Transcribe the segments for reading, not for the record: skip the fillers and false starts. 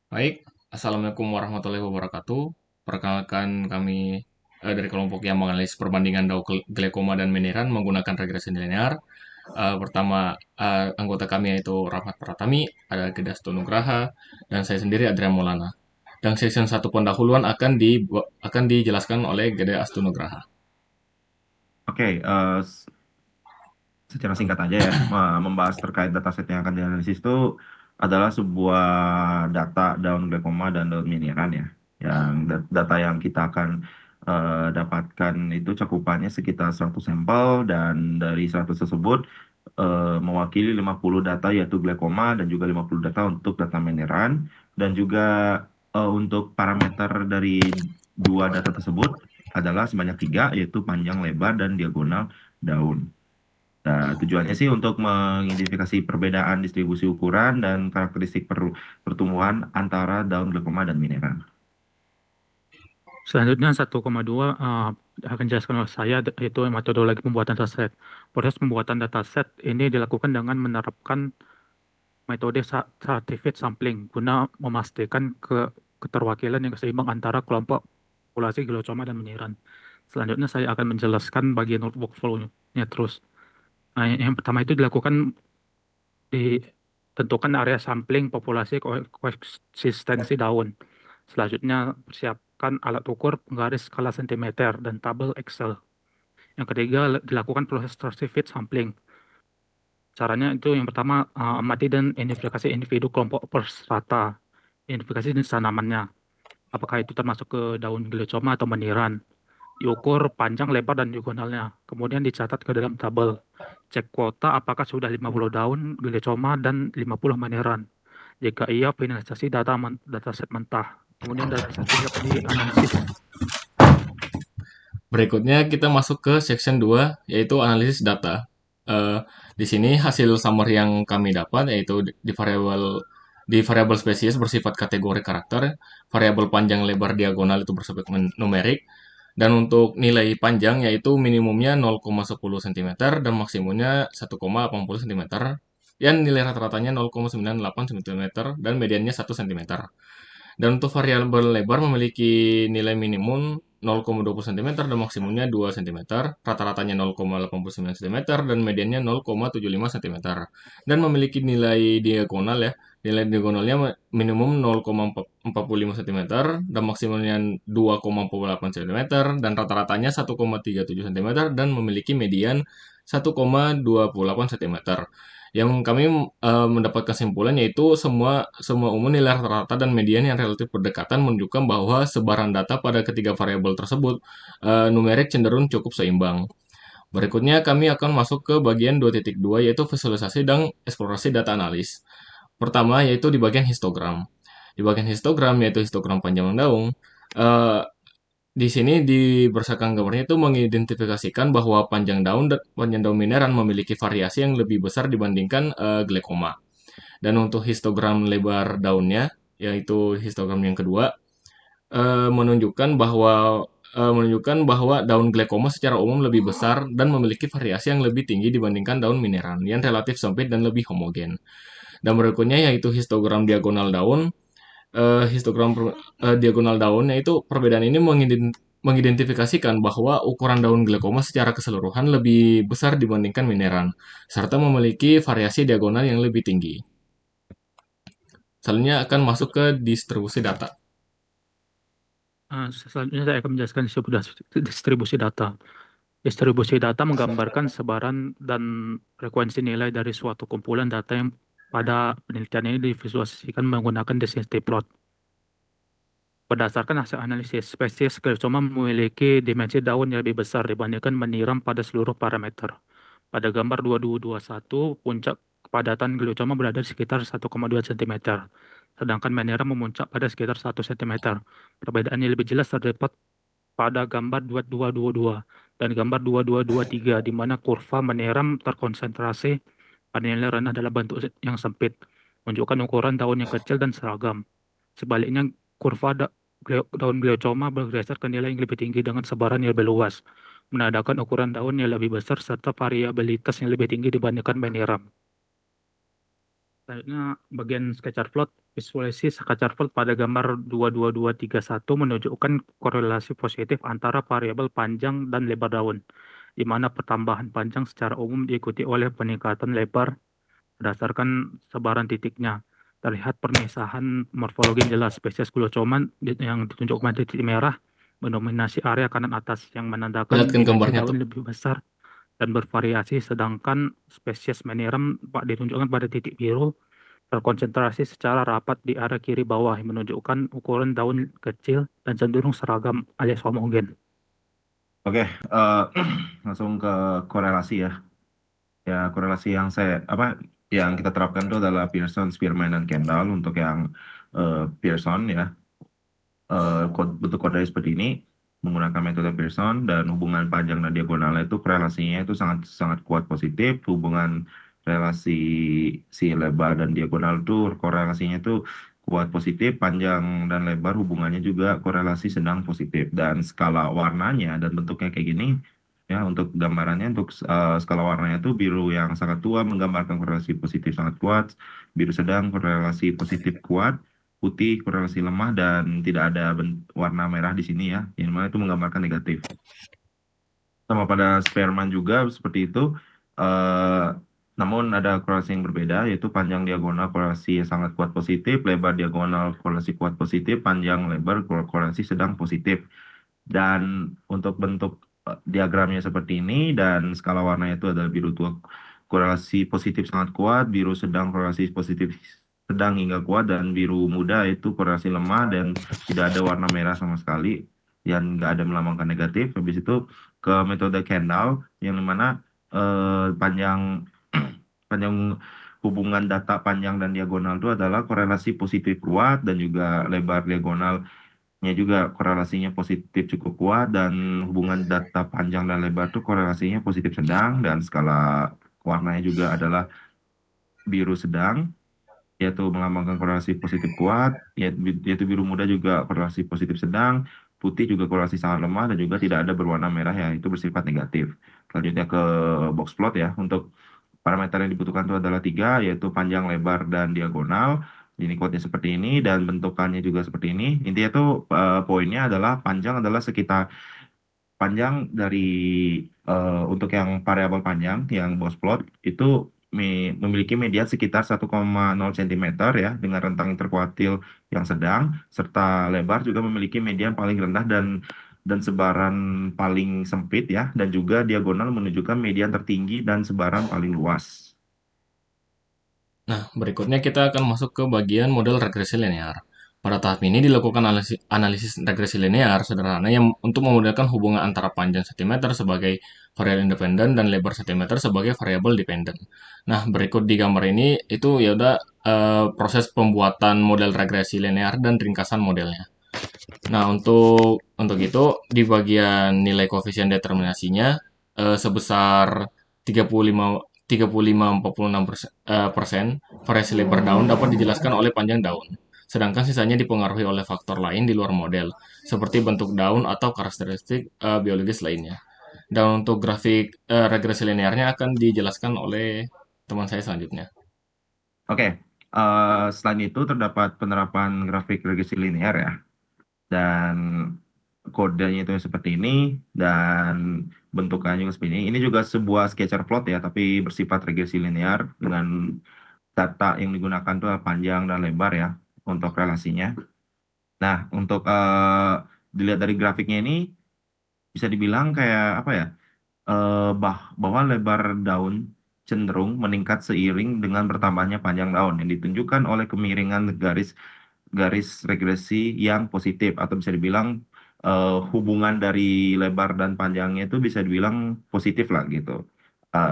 Baik, Assalamualaikum warahmatullahi wabarakatuh. Perkenalkan kami dari kelompok yang menganalisis perbandingan daun glaukoma dan mineran menggunakan regresi linear. Pertama, anggota kami yaitu Rahmat Pratami, ada Geda Nugraha, dan saya sendiri Adrian Maulana. Dan section satu pendahuluan akan dijelaskan oleh Gede Astunugraha. Oke, secara singkat aja ya, membahas terkait dataset yang akan dianalisis itu adalah sebuah data daun glaukoma dan daun miniran ya. Yang data yang kita akan dapatkan itu cakupannya sekitar 100 sampel dan dari 100 tersebut mewakili 50 data yaitu glaukoma dan juga 50 data untuk data miniran dan juga untuk parameter dari dua data tersebut adalah sebanyak tiga yaitu panjang, lebar, dan diagonal daun. Nah, tujuannya sih untuk mengidentifikasi perbedaan distribusi ukuran dan karakteristik pertumbuhan antara daun glaukoma dan mineral. Selanjutnya 1,2 akan dijelaskan oleh saya yaitu metodologi pembuatan dataset. Proses pembuatan dataset ini dilakukan dengan menerapkan metode stratified sampling guna memastikan keterwakilan yang seimbang antara kelompok populasi glioblastoma dan meniran. Selanjutnya saya akan menjelaskan bagian workflow-nya terus. Nah, yang pertama itu dilakukan ditentukan area sampling populasi konsistensi daun. Selanjutnya persiapkan alat ukur penggaris skala sentimeter dan tabel Excel. Yang ketiga dilakukan proses stratified sampling. Caranya itu yang pertama amati dan identifikasi individu kelompok per strata. Identifikasi jenis tanamannya. Apakah itu termasuk ke daun gliosoma atau meniran. Diukur panjang, lebar, dan diagonalnya. Kemudian dicatat ke dalam tabel. Cek kuota apakah sudah 50 daun gliosoma dan 50 meniran. Jika iya, finalisasi dataset mentah. Kemudian dataset siap dianalisis. Berikutnya kita masuk ke section 2 yaitu analisis data. Eh, di sini hasil summary yang kami dapat yaitu di variabel spesies bersifat kategori karakter, variabel panjang lebar diagonal itu bersifat numerik, dan untuk nilai panjang yaitu minimumnya 0,10 cm dan maksimumnya 1,80 cm. Dan nilai rata-ratanya 0,98 cm dan mediannya 1 cm. Dan untuk variabel lebar memiliki nilai minimum 0,20 cm dan maksimumnya 2 cm, rata-ratanya 0,89 cm dan mediannya 0,75 cm. Dan memiliki nilai diagonal ya, nilai diagonalnya minimum 0,45 cm dan maksimumnya 2,48 cm dan rata-ratanya 1,37 cm dan memiliki median 1,28 cm. Yang kami mendapat kesimpulan yaitu semua semua umum nilai rata-rata dan median yang relatif berdekatan menunjukkan bahwa sebaran data pada ketiga variabel tersebut numerik cenderung cukup seimbang. Berikutnya kami akan masuk ke bagian 2.2 yaitu visualisasi dan eksplorasi data analis. Pertama yaitu di bagian histogram. Di bagian histogram yaitu histogram panjang daun. eh, di sini di berdasarkan gambarnya itu mengidentifikasikan bahwa panjang daun mineran memiliki variasi yang lebih besar dibandingkan glaukoma. Dan untuk histogram lebar daunnya, yaitu histogram yang kedua, menunjukkan bahwa daun glaukoma secara umum lebih besar dan memiliki variasi yang lebih tinggi dibandingkan daun mineran yang relatif sempit dan lebih homogen. Dan berikutnya yaitu histogram diagonal daun. Diagonal daunnya itu perbedaan ini mengidentifikasikan bahwa ukuran daun glaukoma secara keseluruhan lebih besar dibandingkan mineran, serta memiliki variasi diagonal yang lebih tinggi. Selanjutnya akan masuk ke distribusi data. Selanjutnya saya akan menjelaskan distribusi data. Distribusi data menggambarkan sebaran dan frekuensi nilai dari suatu kumpulan data yang pada penelitian ini divisualisasikan menggunakan density plot. Berdasarkan hasil analisis, spesies gliosoma memiliki dimensi daun yang lebih besar dibandingkan meniram pada seluruh parameter. Pada gambar 2221, puncak kepadatan gliosoma berada di sekitar 1,2 cm, sedangkan meniram memuncak pada sekitar 1 cm. Perbedaan yang lebih jelas terdapat pada gambar 2222 dan gambar 2223, di mana kurva meniram terkonsentrasi pada nilai rendah dalam bentuk yang sempit, menunjukkan ukuran daun yang kecil dan seragam. Sebaliknya, kurva daun gliosoma bergeser ke nilai yang lebih tinggi dengan sebaran yang lebih luas, menandakan ukuran daun yang lebih besar serta variabilitas yang lebih tinggi dibandingkan meniram. Selanjutnya, bagian scatter plot. Visualisasi scatter plot pada gambar 22231 menunjukkan korelasi positif antara variabel panjang dan lebar daun, di mana pertambahan panjang secara umum diikuti oleh peningkatan lebar berdasarkan sebaran titiknya. Terlihat permisahan morfologi yang jelas. Spesies Glochoman yang ditunjukkan titik merah mendominasi area kanan atas yang menandakan Lihatkan dimensi gambarnya daun tuh. lebih besar dan bervariasi, sedangkan spesies Menirum ditunjukkan pada titik biru terkonsentrasi secara rapat di area kiri bawah yang menunjukkan ukuran daun kecil dan cenderung seragam alias homogen. Oke, langsung ke korelasi ya. Ya, korelasi yang yang kita terapkan itu adalah Pearson, Spearman, dan Kendall untuk yang Pearson ya. Bentuk kodenya seperti ini menggunakan metode Pearson dan hubungan panjang dan diagonalnya itu korelasinya itu sangat sangat kuat positif. Hubungan relasi si lebar dan diagonal itu korelasinya itu kuat positif, panjang dan lebar hubungannya juga korelasi sedang positif, dan skala warnanya dan bentuknya kayak gini ya. Untuk gambarannya, untuk skala warnanya itu biru yang sangat tua menggambarkan korelasi positif sangat kuat, biru sedang korelasi positif kuat, putih korelasi lemah, dan tidak ada warna merah di sini ya, yang mana itu menggambarkan negatif. Sama pada Spearman juga seperti itu, eh, namun ada korelasi yang berbeda, yaitu panjang diagonal korelasi sangat kuat positif, lebar diagonal korelasi kuat positif, panjang lebar korelasi sedang positif. Dan untuk bentuk diagramnya seperti ini, dan skala warnanya itu adalah biru tua korelasi positif sangat kuat, biru sedang korelasi positif sedang hingga kuat, dan biru muda itu korelasi lemah dan tidak ada warna merah sama sekali, yang nggak ada melambangkan negatif. Habis itu ke metode Kendall, yang dimana panjang panjang hubungan data panjang dan diagonal itu adalah korelasi positif kuat, dan juga lebar diagonalnya juga korelasinya positif cukup kuat, dan hubungan data panjang dan lebar itu korelasinya positif sedang, dan skala warnanya juga adalah biru sedang, yaitu melambangkan korelasi positif kuat, yaitu biru muda juga korelasi positif sedang, putih juga korelasi sangat lemah, dan juga tidak ada berwarna merah yang itu bersifat negatif. Selanjutnya ke box plot ya. Untuk parameter yang dibutuhkan itu adalah tiga, yaitu panjang, lebar, dan diagonal. Ini quote-nya seperti ini, dan bentukannya juga seperti ini. Intinya tuh poinnya adalah panjang adalah sekitar panjang dari untuk yang variabel panjang yang box plot itu memiliki median sekitar 1,0 cm ya, dengan rentang interkuartil yang sedang, serta lebar juga memiliki median paling rendah dan sebaran paling sempit ya, dan juga diagonal menunjukkan median tertinggi dan sebaran paling luas. Nah, berikutnya kita akan masuk ke bagian model regresi linear. Pada tahap ini dilakukan analisis regresi linear sederhana yang untuk memodelkan hubungan antara panjang cm sebagai variabel independen dan lebar cm sebagai variabel dependen. Nah, berikut di gambar ini itu ya udah proses pembuatan model regresi linear dan ringkasan modelnya. Nah, untuk itu di bagian nilai koefisien determinasinya sebesar 35 35-46% variasi lebar daun dapat dijelaskan oleh panjang daun. Sedangkan sisanya dipengaruhi oleh faktor lain di luar model, seperti bentuk daun atau karakteristik biologis lainnya. Dan untuk grafik regresi linearnya akan dijelaskan oleh teman saya selanjutnya. Oke, selain itu terdapat penerapan grafik regresi linear ya, dan kodenya itu seperti ini, dan bentukannya juga seperti ini. Ini juga sebuah scatter plot ya, tapi bersifat regresi linear, dengan data yang digunakan tuh panjang dan lebar ya untuk relasinya. Nah, untuk dilihat dari grafiknya ini bisa dibilang kayak apa ya? Bahwa lebar daun cenderung meningkat seiring dengan bertambahnya panjang daun, yang ditunjukkan oleh kemiringan garis garis regresi yang positif, atau bisa dibilang hubungan dari lebar dan panjangnya itu bisa dibilang positif lah gitu.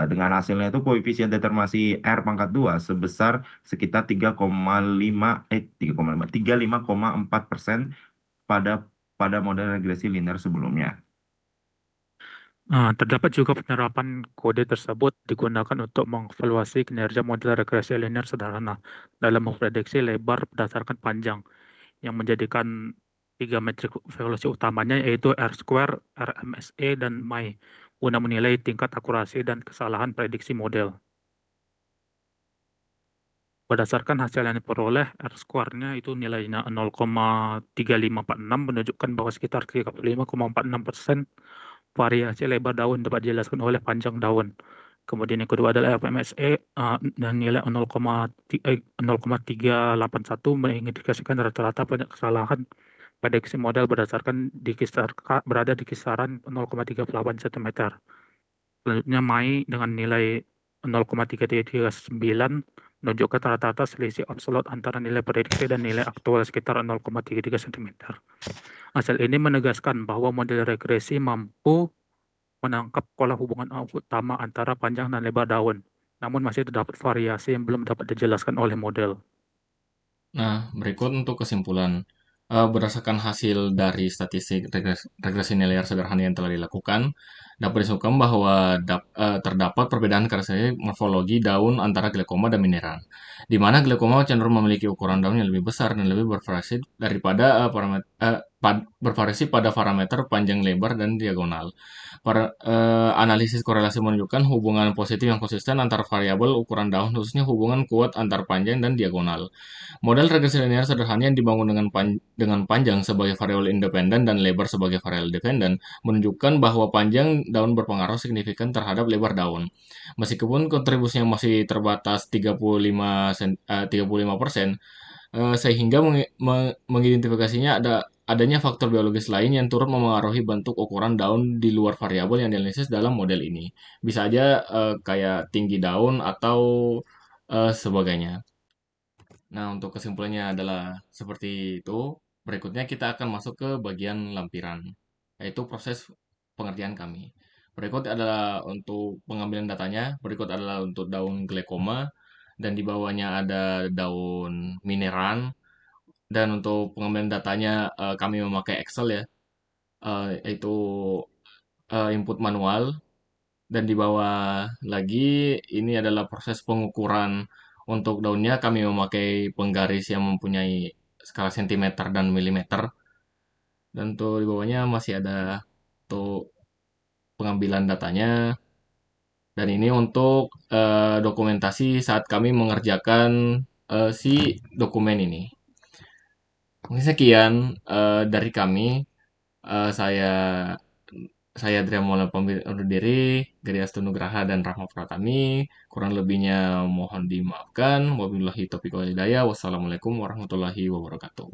Dengan hasilnya itu koefisien determinasi R pangkat 2 sebesar sekitar 35,4% pada pada model regresi linear sebelumnya. Terdapat juga penerapan kode tersebut digunakan untuk mengevaluasi kinerja model regresi linear sederhana dalam memprediksi lebar berdasarkan panjang, yang menjadikan tiga metrik evaluasi utamanya yaitu R square, RMSE, dan MAI, guna menilai tingkat akurasi dan kesalahan prediksi model. Berdasarkan hasil yang diperoleh, R-square-nya itu nilainya 0,3546 menunjukkan bahwa sekitar 35,46% variasi lebar daun dapat dijelaskan oleh panjang daun. Kemudian yang kedua adalah FMSE dan nilai 0,381 mengindikasikan rata-rata banyak kesalahan prediksi model berada di kisaran 0,38 cm. Selanjutnya Mai dengan nilai 0,339 menunjukkan rata-rata selisih absolut antara nilai prediksi dan nilai aktual sekitar 0,33 cm. Hasil ini menegaskan bahwa model regresi mampu menangkap pola hubungan utama antara panjang dan lebar daun, namun masih terdapat variasi yang belum dapat dijelaskan oleh model. Nah, berikut untuk kesimpulan. Berdasarkan hasil dari statistik regresi nilaiar sederhana yang telah dilakukan, dapat disimpulkan bahwa terdapat perbedaan karakteristik morfologi daun antara Glaucoma dan Mineran, di mana Glaucoma cenderung memiliki ukuran daun yang lebih besar dan lebih bervariasi bervariasi pada parameter panjang, lebar, dan diagonal. Analisis korelasi menunjukkan hubungan positif yang konsisten antar variabel ukuran daun, khususnya hubungan kuat antar panjang dan diagonal. Model regresi linear sederhana yang dibangun dengan panjang sebagai variabel independen dan lebar sebagai variabel dependen menunjukkan bahwa panjang daun berpengaruh signifikan terhadap lebar daun. Meskipun kontribusinya masih terbatas 35%, sehingga mengidentifikasinya adanya faktor biologis lain yang turut memengaruhi bentuk ukuran daun di luar variabel yang dianalisis dalam model ini. Bisa aja kayak tinggi daun atau sebagainya. Nah, untuk kesimpulannya adalah seperti itu. Berikutnya kita akan masuk ke bagian lampiran, yaitu proses pengerjaan kami. Berikut adalah untuk pengambilan datanya, berikut adalah untuk daun Glaucoma, dan di bawahnya ada daun mineran. Dan untuk pengambilan datanya kami memakai Excel ya, yaitu input manual. Dan di bawah lagi ini adalah proses pengukuran untuk daunnya. Kami memakai penggaris yang mempunyai skala sentimeter dan milimeter. Dan untuk di bawahnya masih ada untuk pengambilan datanya. Dan ini untuk dokumentasi saat kami mengerjakan si dokumen ini. Mungkin sekian dari kami. Saya Adrian Maulana pamit undur diri, Gadi Astu Nugraha dan Rahma Pratami. Kurang lebihnya mohon dimaafkan. Wabillahi taufiq wal hidayah. Wassalamualaikum warahmatullahi wabarakatuh.